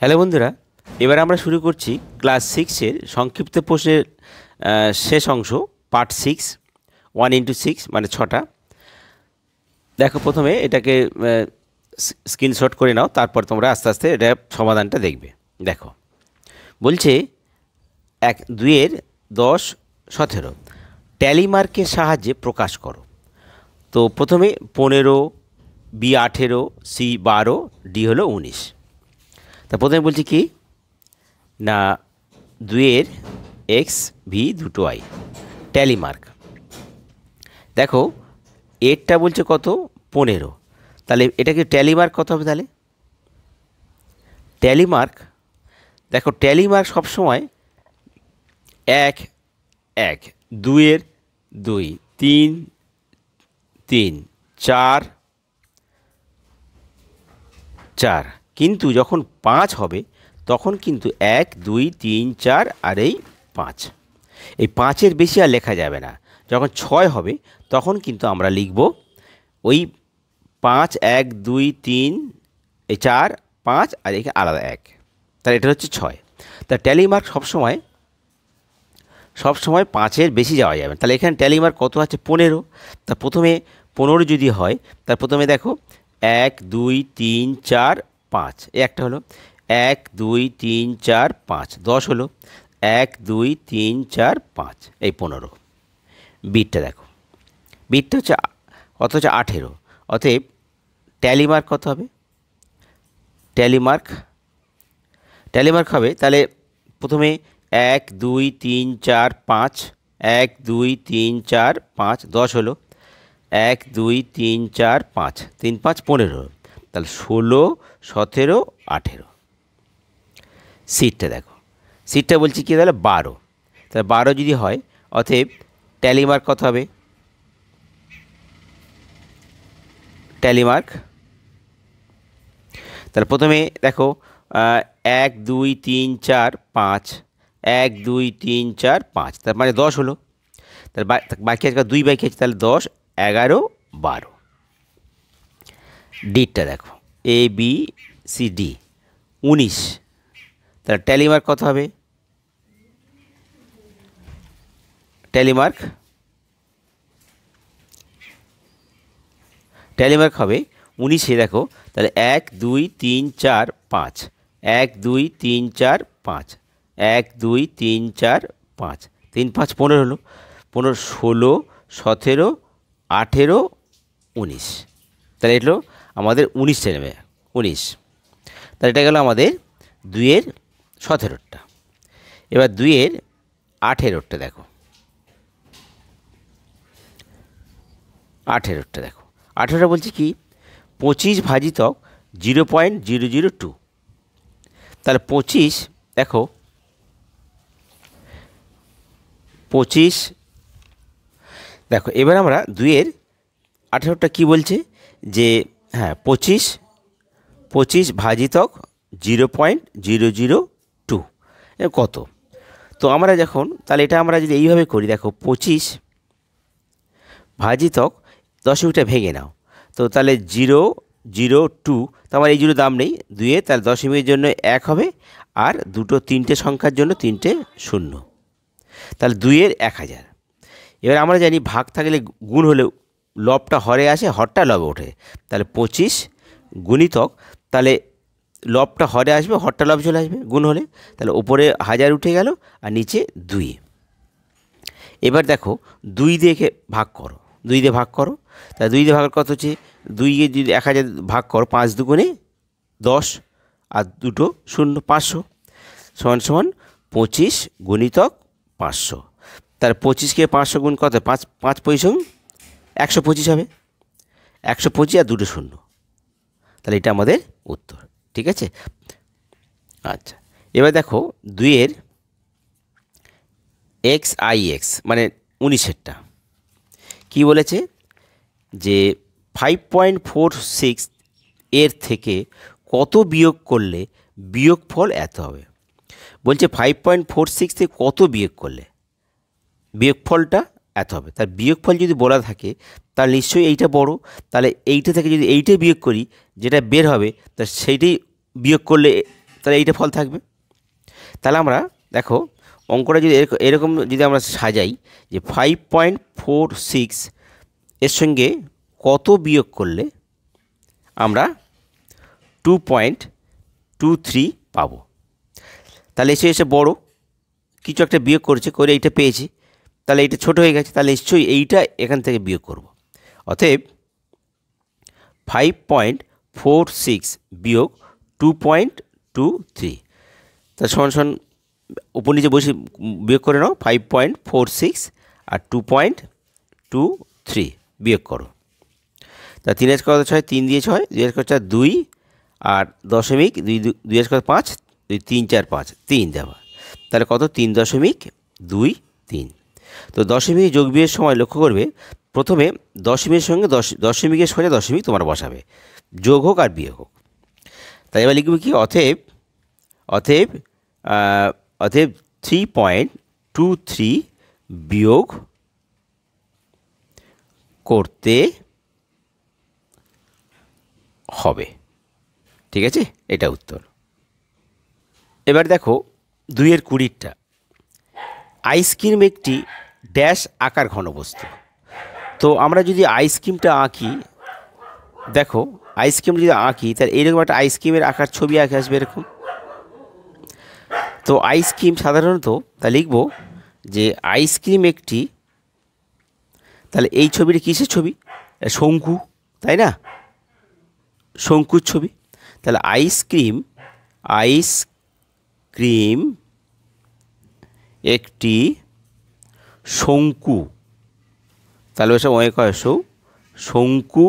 Hello বন্ধুরা, এবার আমরা শুরু করছি ক্লাস সিক্সের সংক্ষিপ্ত প্রশ্নের শেষ অংশ পার্ট 6 1 × 6 মানে 6টা। দেখো, প্রথমে এটাকে স্ক্রিনশট করে নাও, তারপর তোমরা আস্তে আস্তে এটা সমাধানটা দেখবে। দেখো, বলছে 2 × 10 = 17 ট্যালি মার্কের সাহায্যে প্রকাশ করো। তো প্রথমে 15, B 18, C 12, D হলো 19। তা প্রথমে বলছি কি না, 2 X V দুটো I ট্যালি মার্ক। দেখো, এরটা বলছে কত 15, তাহলে এটাকে ট্যালি মার্ক কত হবে? তাহলে ট্যালি মার্ক, দেখো ট্যালি মার্ক সবসময় 1 1, 2 2, 3 3, 4 4, কিন্তু যখন 5 হবে তখন কিন্তু 1 2 3 4 আর এই 5, এই 5-এর বেশি আর লেখা যাবে না। যখন 6 হবে তখন কিন্তু আমরা লিখব ওই 5 1 2 3 এই 4 5 আর এখানে আলাদা 1, তাহলে এটা হচ্ছে 6। তা ট্যালি মার্ক সবসময় 5-এর বেশি যাওয়া যাবে। তাহলে এখানে ট্যালি মার্ক কত আছে? 15। তা প্রথমে 15 যদি হয়, তার প্রথমে দেখো 1 2 3 4 5, এই একটা হলো 1 2 3 4 5, 10 হলো 1 2 3 4 5, এই 15। বিটটা দেখো, বিটটা হচ্ছে কত? হচ্ছে 18। অতএব ট্যালি মার্ক কত হবে? ট্যালি মার্ক হবে তাহলে প্রথমে 1 2 3 4 5, 1 2 3 4 5, 10 হলো 1 2 3 4 5, 3 5 15, তাহলে 16 17 18। সিটটা দেখো, সিটটা বলছি কি? তাহলে 12। তাহলে 12 যদি হয়, অতএব ট্যালি মার্ক কত হবে? ট্যালি মার্ক, তাহলে প্রথমে দেখো 1 2 3 4 5, 1 2 3 4 5, তার মানে 10 হলো। তাহলে বাকি আছে 2 বাকি আছে, তাহলে 10 11 12। ডিটটা দেখো, A B C D 19, তাহলে ট্যালি মার্ক কত হবে? ট্যালি মার্ক হবে 19। দেখো তাহলে 1 2 3 4 5, 1 2 3 4 5, 1 2 3 4 5, 3 5 15 হলো, 15 16 17 18 19, তাহলে এলো আমাদের 19 নেবে 19। তাহলে এটা গেল আমাদের 2 × 17টা। এবার 2 × 18টা দেখো, 18টা দেখো, 18টা বলছি কি 25 ভাজিতক 0.002। তাহলে 25 দেখো, 25 দেখো, এবার আমরা 2 × 18টা কী বলছে যে হ্যাঁ 25 ভাজিতক 0.002 কত? তো আমরা যখন তাহলে এটা আমরা যদি এইভাবে করি, দেখো 25 ভাজিতক দশমিকটা ভেঙে নাও, তো তাহলে 002, তো আমার এই 0 দাম নেই 2-এ, তাহলে দশমিকের জন্য 1 হবে, আর দুটো 3টে সংখ্যার জন্য 3টে 0, তাহলে 2 × 1000। এবার আমরা জানি ভাগ থাকলে গুণ হলে লবটা হরে আসে, হরটা লবে ওঠে, তাহলে 25 গুণিতক, তাহলে লবটা হরে আসবে, হরটা লবে চলে আসবে গুণ হলে, তাহলে ওপরে 1000 উঠে গেল আর নিচে 2। এবার দেখো 2 দিয়ে ভাগ করো, 2 দিয়ে ভাগ করো, তাহলে 2 দিয়ে ভাগ কত হচ্ছে? 2-কে যদি 1000 ভাগ করো, 5 2 10 আর দুটো 0, 500 সমান সমান 25 গুণিতক 500। তার 25-কে 500 গুণ কত? 5 5 25 125 হবে, 125 আর দুটো 0, তাহলে এটা আমাদের উত্তর। ঠিক আছে, আচ্ছা। এবার দেখো 2 × XIX মানে 19-এরটা কী বলেছে যে 5.46 এর থেকে কত বিয়োগ করলে বিয়োগফল এত হবে। বলছে 5.46 থেকে কত বিয়োগ করলে বিয়োগফলটা এত হবে। তার বিয়োগফল যদি বলা থাকে তাহলে নিশ্চয়ই এইটা বড়, তাহলে এইটা থেকে যদি এইটাই বিয়োগ করি যেটা বের হবে তা সেইটাই বিয়োগ করলে তাহলে এইটা ফল থাকবে। তাহলে আমরা দেখো অঙ্কটা যদি এরকম যদি আমরা সাজাই যে 5.46 এর সঙ্গে কত বিয়োগ করলে আমরা 2.23 পাবো। তাহলে এসে বড় কিছু একটা বিয়োগ করে এইটা পেয়েছি, তাহলে এইটা ছোট হয়ে গেছে, তাহলে নিশ্চয়ই এইটা এখান থেকে বিয়োগ করব। অতএব 5.46 বিয়োগ 2.23, তা সমান উপর নিচে বসে বিয়োগ করে নাও। 5.46 আর 2.23 বিয়োগ করো। তা 3 কত 6, 3 দিয়ে 6, 2 কত 4, 2 আর দশমিক 2 কত 5, 2 3 4 5, 3 দেওয়া, তাহলে কত 3.23। তো দশমিক যোগ বিয়োগের সময় লক্ষ্য করবে প্রথমে দশমিকের সঙ্গে দশমিকের সোজা দশমিক তোমার বসাবে, যোগ হোক আর বিয়োগ হোক। তাই এবার লিখবে কি অতএব 3.23 বিয়োগ করতে হবে। ঠিক আছে, এটা উত্তর। এবার দেখো 2-এর 20টা, আইসক্রিম একটি ড্যাশ আকার ঘনবস্তু। তো আমরা যদি আইসক্রিমটা আঁকি, দেখো আইসক্রিম যদি আঁকি তাহলে এরকম একটা আইসক্রিমের আকার ছবি আঁকে আসবে এরকম। তো আইসক্রিম সাধারণত তা লিখব যে আইসক্রিম একটি, তাহলে এই ছবিটা কিসের ছবি? শঙ্কু, তাই না? শঙ্কুর ছবি। তাহলে আইসক্রিম একটি শঙ্কু, তাহলে ওসব অনেক হয় শঙ্কু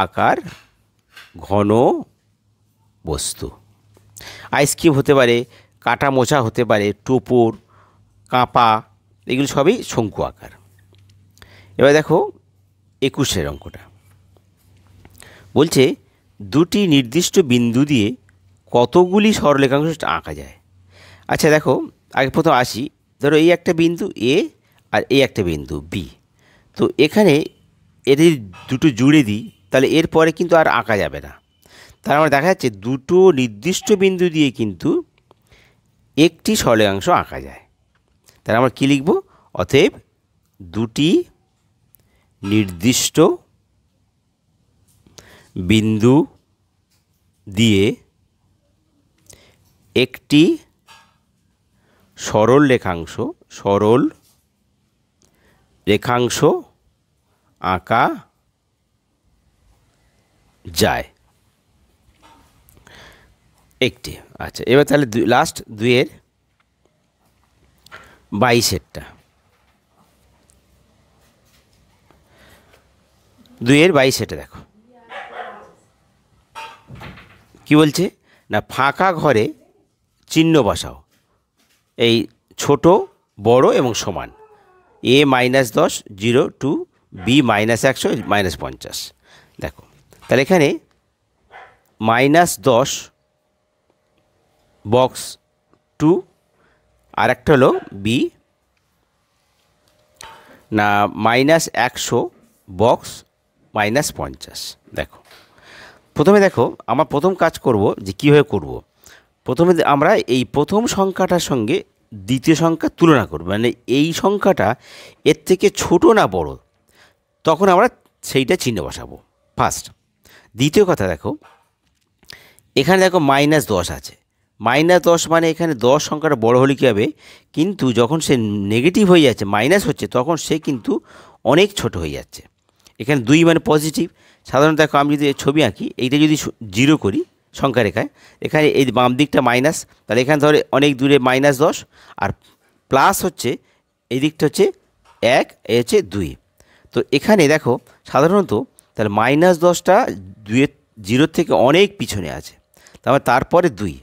আকার ঘন বস্তু। আইসক্রিম হতে পারে, কাটা মোচা হতে পারে, টোপর, কাঁপা, এগুলো সবই শঙ্কু আকার। এবার দেখো 21-এর অঙ্কটা বলছে দুটি নির্দিষ্ট বিন্দু দিয়ে কতগুলি সরলরেখাংশ আঁকা যায়। আচ্ছা দেখো আগে প্রথম আসি, ধরো এই একটা বিন্দু এ আর এই একটা বিন্দু বি। তো এখানে এটা যদি দুটো জুড়ে দিই তাহলে এরপরে কিন্তু আর আঁকা যাবে না। তার মানে দেখা যাচ্ছে দুটো নির্দিষ্ট বিন্দু দিয়ে কিন্তু একটি সরলরেখাংশ আঁকা যায়। তাহলে আমরা কী লিখব? অতএব দুটি নির্দিষ্ট বিন্দু দিয়ে একটি সরল রেখাংশ আঁকা যায় একটি। আচ্ছা এবার তাহলে লাস্ট 2-এর 22-এরটা, 2-এর 22-এটা দেখো কি বলছে না, ফাঁকা ঘরে চিহ্ন বসাও, এই ছোট বড় এবং সমান, a -10 0 2 b -100 -50। দেখো তাহলে এখানে -10 বক্স 2 আর একটা হলো b না -100 বক্স -50। দেখো প্রথমে দেখো আমার প্রথম কাজ করব যে কীভাবে করব। প্রথমে আমরা এই প্রথম সংখ্যাটার সঙ্গে দ্বিতীয় সংখ্যা তুলনা করব, মানে এই সংখ্যাটা এর থেকে ছোট না বড়, তখন আমরা সেইটা চিহ্ন বসাবো ফার্স্ট। দ্বিতীয় কথা দেখো এখানে দেখো -10 আছে, -10 মানে এখানে 10 সংখ্যাটা বড় হলে কী হবে, কিন্তু যখন সে নেগেটিভ হয়ে যাচ্ছে মাইনাস হচ্ছে তখন সে কিন্তু অনেক ছোট হয়ে যাচ্ছে। এখানে 2 মানে পজিটিভ। সাধারণত দেখো আমি যদি ছবি আঁকি, এইটা যদি 0 করি সংখ্যা রেখায়, এখানে এই বাম দিকটা মাইনাস, তাহলে এখানে ধরে অনেক দূরে -10 আর প্লাস হচ্ছে এই দিকটা হচ্ছে 1, এ হচ্ছে 2। তো এখানে দেখো সাধারণত তাহলে -10টা 0 থেকে অনেক পিছনে আছে, তারপরে 2,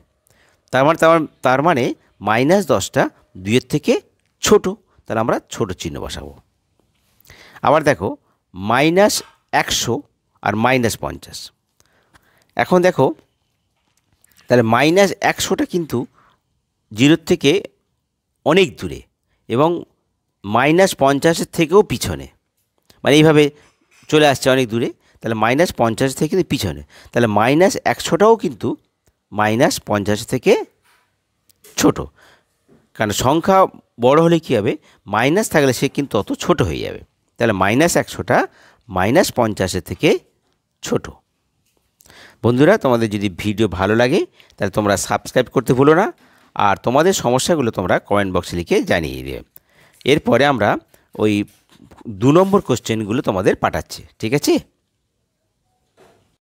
তার মানে -10টা 2-এর থেকে ছোট, তাহলে আমরা ছোট চিহ্ন বসাবো। আবার দেখো -100 আর -50। এখন দেখো তাহলে -100টা কিন্তু 0 থেকে অনেক দূরে এবং -50-এর থেকেও পিছনে, মানে এইভাবে চলে আসছে অনেক দূরে। তাহলে -50 থেকে কিন্তু পিছনে, তাহলে -100টাও কিন্তু -50 থেকে ছোট, কারণ সংখ্যা বড় হলে কী হবে, মাইনাস থাকলে সে কিন্তু অত ছোট হয়ে যাবে। তাহলে -100টা -50 থেকে ছোট। বন্ধুরা, তোমাদের যদি ভিডিও ভালো লাগে তাহলে তোমরা সাবস্ক্রাইব করতে ভুলো না, আর তোমাদের সমস্যাগুলো তোমরা কমেন্ট বক্সে লিখে জানিয়ে দেবে। এরপরে আমরা ওই 2 নম্বর কোশ্চেনগুলো তোমাদের পাঠাচ্ছি, ঠিক আছে।